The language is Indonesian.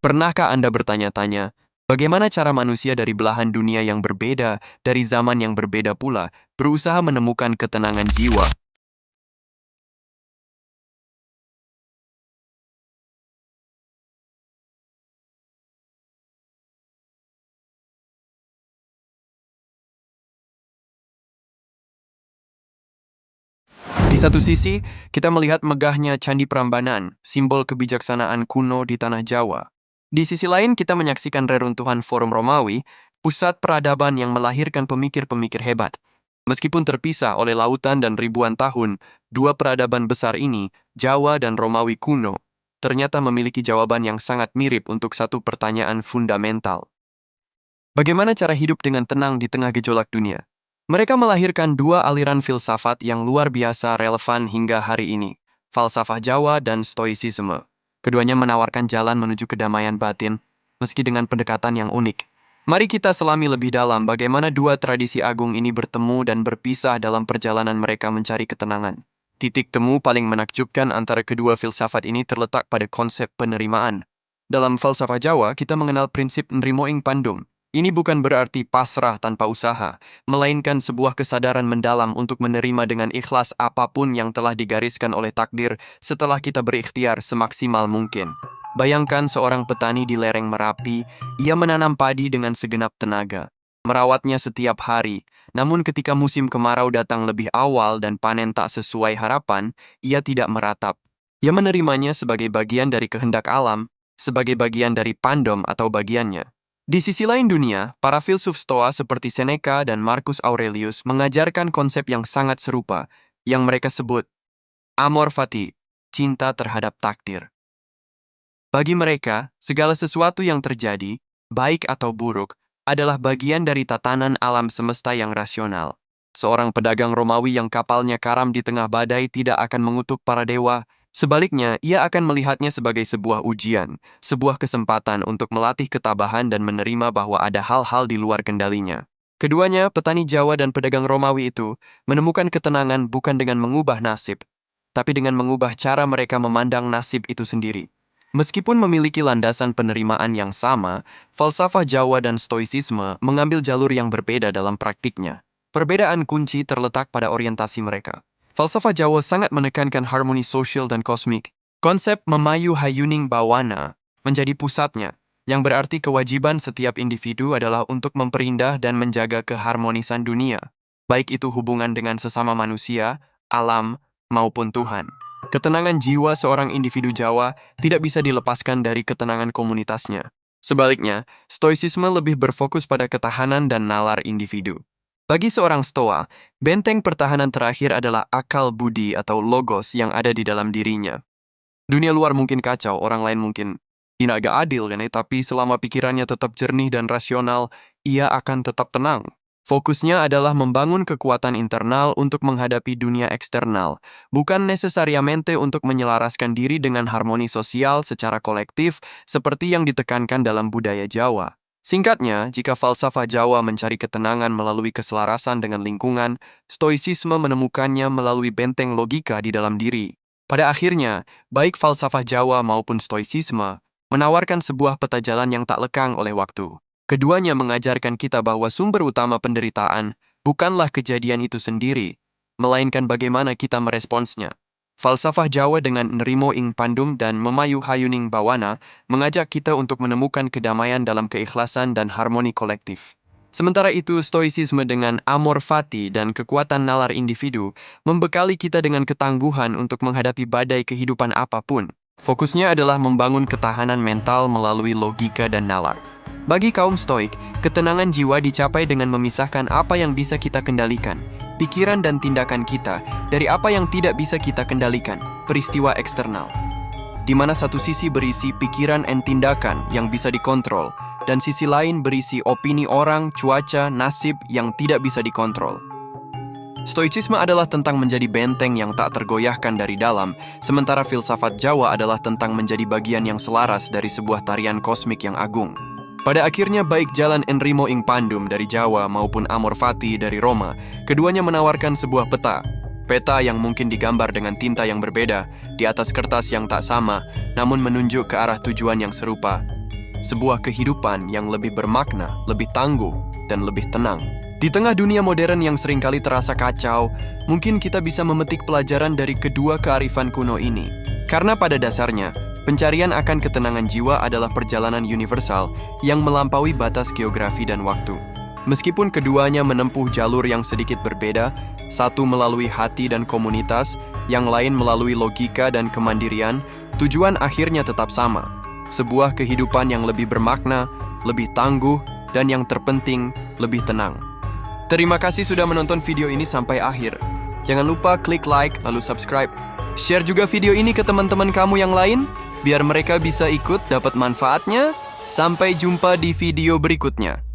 Pernahkah Anda bertanya-tanya, bagaimana cara manusia dari belahan dunia yang berbeda, dari zaman yang berbeda pula, berusaha menemukan ketenangan jiwa? Di satu sisi, kita melihat megahnya Candi Prambanan, simbol kebijaksanaan kuno di tanah Jawa. Di sisi lain, kita menyaksikan reruntuhan Forum Romawi, pusat peradaban yang melahirkan pemikir-pemikir hebat. Meskipun terpisah oleh lautan dan ribuan tahun, dua peradaban besar ini, Jawa dan Romawi kuno, ternyata memiliki jawaban yang sangat mirip untuk satu pertanyaan fundamental. Bagaimana cara hidup dengan tenang di tengah gejolak dunia? Mereka melahirkan dua aliran filsafat yang luar biasa relevan hingga hari ini, falsafah Jawa dan Stoicisme. Keduanya menawarkan jalan menuju kedamaian batin, meski dengan pendekatan yang unik. Mari kita selami lebih dalam bagaimana dua tradisi agung ini bertemu dan berpisah dalam perjalanan mereka mencari ketenangan. Titik temu paling menakjubkan antara kedua filsafat ini terletak pada konsep penerimaan. Dalam falsafah Jawa, kita mengenal prinsip nrimo ing pandum. Ini bukan berarti pasrah tanpa usaha, melainkan sebuah kesadaran mendalam untuk menerima dengan ikhlas apapun yang telah digariskan oleh takdir setelah kita berikhtiar semaksimal mungkin. Bayangkan seorang petani di lereng Merapi, ia menanam padi dengan segenap tenaga, merawatnya setiap hari, namun ketika musim kemarau datang lebih awal dan panen tak sesuai harapan, ia tidak meratap. Ia menerimanya sebagai bagian dari kehendak alam, sebagai bagian dari pandom atau bagiannya. Di sisi lain dunia, para filsuf Stoa seperti Seneca dan Marcus Aurelius mengajarkan konsep yang sangat serupa, yang mereka sebut amor fati, cinta terhadap takdir. Bagi mereka, segala sesuatu yang terjadi, baik atau buruk, adalah bagian dari tatanan alam semesta yang rasional. Seorang pedagang Romawi yang kapalnya karam di tengah badai tidak akan mengutuk para dewa. Sebaliknya, ia akan melihatnya sebagai sebuah ujian, sebuah kesempatan untuk melatih ketabahan dan menerima bahwa ada hal-hal di luar kendalinya. Keduanya, petani Jawa dan pedagang Romawi itu, menemukan ketenangan bukan dengan mengubah nasib, tapi dengan mengubah cara mereka memandang nasib itu sendiri. Meskipun memiliki landasan penerimaan yang sama, falsafah Jawa dan Stoicisme mengambil jalur yang berbeda dalam praktiknya. Perbedaan kunci terletak pada orientasi mereka. Falsafah Jawa sangat menekankan harmoni sosial dan kosmik. Konsep memayu hayuning bawana menjadi pusatnya, yang berarti kewajiban setiap individu adalah untuk memperindah dan menjaga keharmonisan dunia, baik itu hubungan dengan sesama manusia, alam, maupun Tuhan. Ketenangan jiwa seorang individu Jawa tidak bisa dilepaskan dari ketenangan komunitasnya. Sebaliknya, Stoicisme lebih berfokus pada ketahanan dan nalar individu. Bagi seorang Stoa, benteng pertahanan terakhir adalah akal budi atau logos yang ada di dalam dirinya. Dunia luar mungkin kacau, orang lain mungkin tidak agak adil kan ya, tapi selama pikirannya tetap jernih dan rasional, ia akan tetap tenang. Fokusnya adalah membangun kekuatan internal untuk menghadapi dunia eksternal, bukan nesesariamente untuk menyelaraskan diri dengan harmoni sosial secara kolektif seperti yang ditekankan dalam budaya Jawa. Singkatnya, jika falsafah Jawa mencari ketenangan melalui keselarasan dengan lingkungan, Stoicisme menemukannya melalui benteng logika di dalam diri. Pada akhirnya, baik falsafah Jawa maupun Stoicisme menawarkan sebuah peta jalan yang tak lekang oleh waktu. Keduanya mengajarkan kita bahwa sumber utama penderitaan bukanlah kejadian itu sendiri, melainkan bagaimana kita meresponsnya. Falsafah Jawa dengan nrimo ing pandum dan memayu hayuning bawana mengajak kita untuk menemukan kedamaian dalam keikhlasan dan harmoni kolektif. Sementara itu, Stoicisme dengan amor fati dan kekuatan nalar individu membekali kita dengan ketangguhan untuk menghadapi badai kehidupan apapun. Fokusnya adalah membangun ketahanan mental melalui logika dan nalar. Bagi kaum Stoik, ketenangan jiwa dicapai dengan memisahkan apa yang bisa kita kendalikan, pikiran dan tindakan kita, dari apa yang tidak bisa kita kendalikan, peristiwa eksternal. Di mana satu sisi berisi pikiran dan tindakan yang bisa dikontrol, dan sisi lain berisi opini orang, cuaca, nasib yang tidak bisa dikontrol. Stoicisme adalah tentang menjadi benteng yang tak tergoyahkan dari dalam, sementara filsafat Jawa adalah tentang menjadi bagian yang selaras dari sebuah tarian kosmik yang agung. Pada akhirnya baik jalan Nrimo ing Pandum dari Jawa maupun Amor Fati dari Roma, keduanya menawarkan sebuah peta. Peta yang mungkin digambar dengan tinta yang berbeda, di atas kertas yang tak sama, namun menunjuk ke arah tujuan yang serupa. sebuah kehidupan yang lebih bermakna, lebih tangguh, dan lebih tenang. Di tengah dunia modern yang seringkali terasa kacau, mungkin kita bisa memetik pelajaran dari kedua kearifan kuno ini. Karena pada dasarnya, pencarian akan ketenangan jiwa adalah perjalanan universal yang melampaui batas geografi dan waktu. Meskipun keduanya menempuh jalur yang sedikit berbeda, satu melalui hati dan komunitas, yang lain melalui logika dan kemandirian, tujuan akhirnya tetap sama. Sebuah kehidupan yang lebih bermakna, lebih tangguh, dan yang terpenting, lebih tenang. Terima kasih sudah menonton video ini sampai akhir. Jangan lupa klik like lalu subscribe. Share juga video ini ke teman-teman kamu yang lain, biar mereka bisa ikut dapat manfaatnya. Sampai jumpa di video berikutnya.